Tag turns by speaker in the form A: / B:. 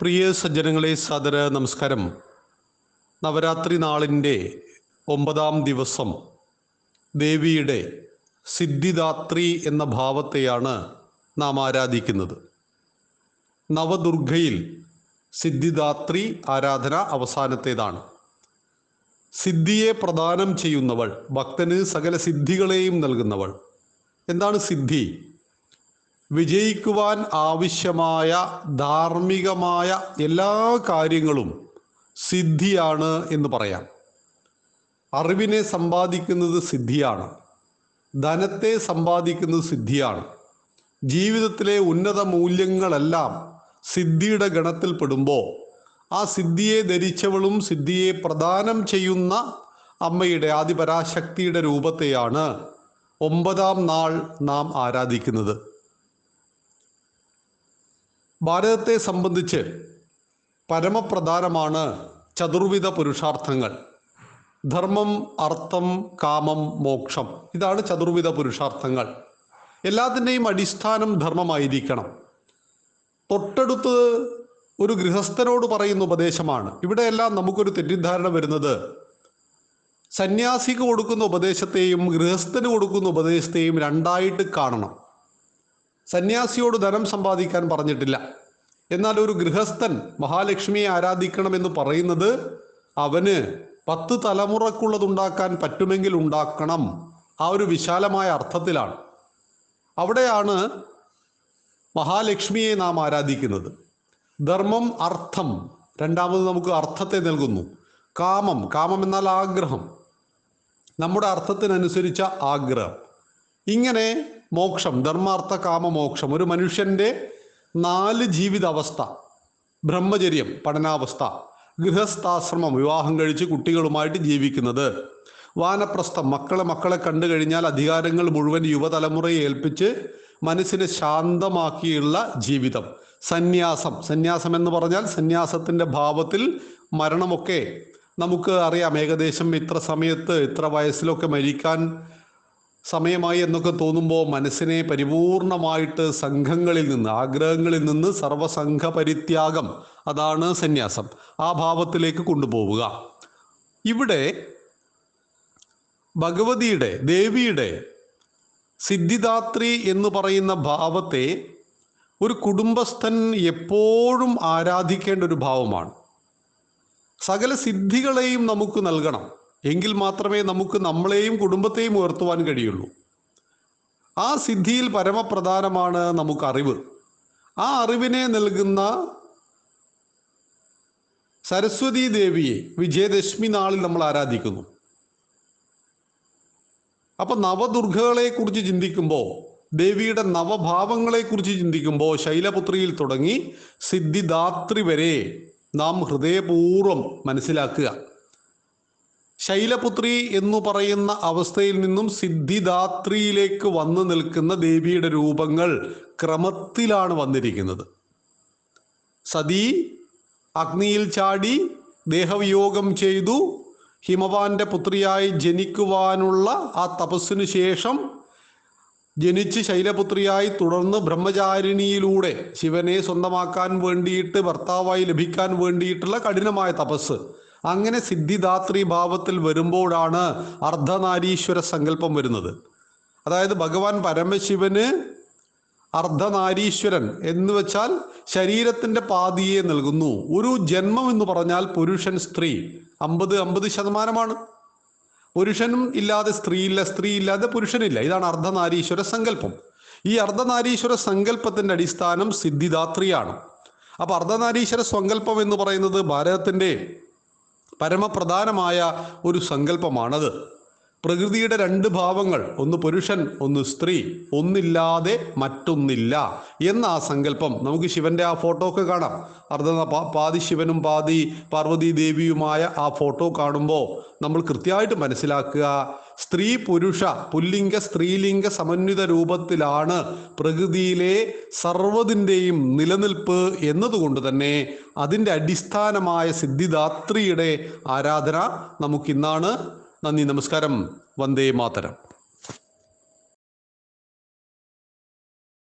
A: പ്രിയ സജ്ജനങ്ങളെ, സാദര നമസ്കാരം. നവരാത്രി നാളിൻ്റെ 9-ാം ദിവസം ദേവിയുടെ സിദ്ധിദാത്രി എന്ന ഭാവത്തെയാണ് നാം ആരാധിക്കുന്നത്. നവദുർഗയിൽ സിദ്ധിദാത്രി ആരാധന അവസാനത്തേതാണ്. സിദ്ധിയെ പ്രദാനം ചെയ്യുന്നവൾ, ഭക്തന് സകല സിദ്ധികളെയും നൽകുന്നവൾ. എന്താണ് സിദ്ധി? വിജയിക്കുവാൻ ആവശ്യമായ ധാർമ്മികമായ എല്ലാ കാര്യങ്ങളും സിദ്ധിയാണ് എന്ന് പറയാം. അറിവിനെ സമ്പാദിക്കുന്നത് സിദ്ധിയാണ്, ധനത്തെ സമ്പാദിക്കുന്നത് സിദ്ധിയാണ്. ജീവിതത്തിലെ ഉന്നത മൂല്യങ്ങളെല്ലാം സിദ്ധിയുടെ ഗണത്തിൽ പെടുമ്പോൾ ആ സിദ്ധിയെ ധരിച്ചവളും സിദ്ധിയെ പ്രദാനം ചെയ്യുന്ന അമ്മയുടെ ആദിപരാശക്തിയുടെ രൂപത്തെയാണ് 9-ാം നാൾ നാം ആരാധിക്കുന്നത്. ഭാരതത്തെ സംബന്ധിച്ച് പരമപ്രധാനമാണ് ചതുർവിധ പുരുഷാർത്ഥങ്ങൾ. ധർമ്മം, അർത്ഥം, കാമം, മോക്ഷം. ഇതാണ് ചതുർവിധ പുരുഷാർത്ഥങ്ങൾ. എല്ലാത്തിൻ്റെയും അടിസ്ഥാനം ധർമ്മമായിരിക്കണം. തൊട്ടടുത്ത് ഒരു ഗൃഹസ്ഥനോട് പറയുന്ന ഉപദേശമാണ്. ഇവിടെയെല്ലാം നമുക്കൊരു തെറ്റിദ്ധാരണ വരുന്നത്, സന്യാസിക്ക് കൊടുക്കുന്ന ഉപദേശത്തെയും ഗൃഹസ്ഥന് കൊടുക്കുന്ന ഉപദേശത്തെയും രണ്ടായിട്ട് കാണണം. സന്യാസിയോട് ധനം സമ്പാദിക്കാൻ പറഞ്ഞിട്ടില്ല. എന്നാൽ ഒരു ഗൃഹസ്ഥൻ മഹാലക്ഷ്മിയെ ആരാധിക്കണമെന്ന് പറയുന്നത് അവന് 10 തലമുറക്കുള്ളതുണ്ടാക്കാൻ പറ്റുമെങ്കിൽ ഉണ്ടാക്കണം. ആ ഒരു വിശാലമായ അർത്ഥത്തിലാണ്. അവിടെയാണ് മഹാലക്ഷ്മിയെ നാം ആരാധിക്കുന്നത്. ധർമ്മം, അർത്ഥം. രണ്ടാമത് നമുക്ക് അർത്ഥത്തെ നൽകുന്നു. കാമം. കാമം എന്നാൽ ആഗ്രഹം, നമ്മുടെ അർത്ഥത്തിനനുസരിച്ച ആഗ്രഹം. ഇങ്ങനെ മോക്ഷം, ധർമാർത്ഥ കാമ മോക്ഷം. ഒരു മനുഷ്യൻ്റെ 4 ജീവിതാവസ്ഥ: ബ്രഹ്മചര്യം, പഠനാവസ്ഥ; ഗൃഹസ്ഥാശ്രമം, വിവാഹം കഴിച്ച് കുട്ടികളുമായിട്ട് ജീവിക്കുന്നത്; വാനപ്രസ്ഥം, മക്കളെ കണ്ടു കഴിഞ്ഞാൽ അധികാരങ്ങൾ മുഴുവൻ യുവതലമുറയെ ഏൽപ്പിച്ച് മനസ്സിനെ ശാന്തമാക്കിയുള്ള ജീവിതം; സന്യാസം എന്ന് പറഞ്ഞാൽ സന്യാസത്തിൻ്റെ ഭാവത്തിൽ മരണമൊക്കെ നമുക്ക് അറിയാം. ഏകദേശം ഇത്ര സമയത്ത് ഇത്ര വയസ്സിലൊക്കെ മരിക്കാൻ സമയമായി എന്നൊക്കെ തോന്നുമ്പോൾ മനസ്സിനെ പരിപൂർണമായിട്ട് സംഘങ്ങളിൽ നിന്ന്, ആഗ്രഹങ്ങളിൽ നിന്ന് സർവസംഘ പരിത്യാഗം, അതാണ് സന്യാസം. ആ ഭാവത്തിലേക്ക് കൊണ്ടുപോവുക. ഇവിടെ ഭഗവതിയുടെ, ദേവിയുടെ സിദ്ധിദാത്രി എന്ന് പറയുന്ന ഭാവത്തെ ഒരു കുടുംബസ്ഥൻ എപ്പോഴും ആരാധിക്കേണ്ട ഒരു ഭാവമാണ്. സകല സിദ്ധികളെയും നമുക്ക് നൽകണം. എങ്കിൽ മാത്രമേ നമുക്ക് നമ്മളെയും കുടുംബത്തെയും ഉയർത്തുവാൻ കഴിയുള്ളൂ. ആ സിദ്ധിയിൽ പരമപ്രധാനമാണ് നമുക്ക് അറിവ്. ആ അറിവിനെ നൽകുന്ന സരസ്വതി ദേവിയെ വിജയദശമി നാളിൽ നമ്മൾ ആരാധിക്കുന്നു. അപ്പൊ നവദുർഗകളെ കുറിച്ച് ചിന്തിക്കുമ്പോൾ, ദേവിയുടെ നവഭാവങ്ങളെ കുറിച്ച് ചിന്തിക്കുമ്പോൾ, ശൈലപുത്രിയിൽ തുടങ്ങി സിദ്ധിദാത്രി വരെ നാം ഹൃദയപൂർവ്വം മനസ്സിലാക്കുക. ശൈലപുത്രി എന്നു പറയുന്ന അവസ്ഥയിൽ നിന്നും സിദ്ധിദാത്രിയിലേക്ക് വന്നു നിൽക്കുന്ന ദേവിയുടെ രൂപങ്ങൾ ക്രമത്തിലാണ് വന്നിരിക്കുന്നത്. സതി അഗ്നിയിൽ ചാടി ദേഹവിയോഗം ചെയ്തു ഹിമവാന്റെ പുത്രിയായി ജനിക്കുവാനുള്ള ആ തപസ്സിനു ശേഷം ജനിച്ച് ശൈലപുത്രിയായി തുടർന്ന് ബ്രഹ്മചാരിണിയിലൂടെ ശിവനെ സ്വന്തമാക്കാൻ വേണ്ടിയിട്ട്, ഭർത്താവായി ലഭിക്കാൻ വേണ്ടിയിട്ടുള്ള കഠിനമായ തപസ്. അങ്ങനെ സിദ്ധിദാത്രി ഭാവത്തിൽ വരുമ്പോഴാണ് അർദ്ധനാരീശ്വര സങ്കല്പം വരുന്നത്. അതായത് ഭഗവാൻ പരമശിവന് അർദ്ധനാരീശ്വരൻ എന്ന് വെച്ചാൽ ശരീരത്തിന്റെ പാതിയെ നൽകുന്നു. ഒരു ജന്മം എന്ന് പറഞ്ഞാൽ പുരുഷൻ സ്ത്രീ 50-50%. പുരുഷനും ഇല്ലാതെ സ്ത്രീയില്ല, സ്ത്രീ ഇല്ലാതെ പുരുഷനില്ല. ഇതാണ് അർദ്ധനാരീശ്വര സങ്കല്പം. ഈ അർദ്ധനാരീശ്വര സങ്കല്പത്തിന്റെ അടിസ്ഥാനം സിദ്ധിദാത്രിയാണ്. അപ്പൊ അർദ്ധനാരീശ്വര സങ്കല്പം എന്ന് പറയുന്നത് ഭാരതത്തിന്റെ പരമപ്രധാനമായ ഒരു സങ്കല്പമാണത്. പ്രകൃതിയുടെ 2 ഭാവങ്ങൾ, ഒന്ന് പുരുഷൻ, ഒന്ന് സ്ത്രീ, ഒന്നില്ലാതെ മറ്റൊന്നില്ല എന്ന ആ സങ്കല്പം നമുക്ക് ശിവന്റെ ആ ഫോട്ടോ ഒക്കെ കാണാം. പാതി ശിവനും പാതി പാർവതി ദേവിയുമായ ആ ഫോട്ടോ കാണുമ്പോൾ നമ്മൾ കൃത്യമായിട്ട് മനസ്സിലാക്കുക, സ്ത്രീ പുരുഷ പുല്ലിംഗ സ്ത്രീലിംഗ സമന്വിത രൂപത്തിലാണ് പ്രകൃതിയിലെ സർവ്വതിൻ്റെയും നിലനിൽപ്പ് എന്നതുകൊണ്ട് തന്നെ അതിൻ്റെ അടിസ്ഥാനമായ സിദ്ധിദാത്രിയുടെ ആരാധന നമുക്കിന്നാണ്. നന്ദി, നമസ്കാരം. വന്ദേ മാതരം.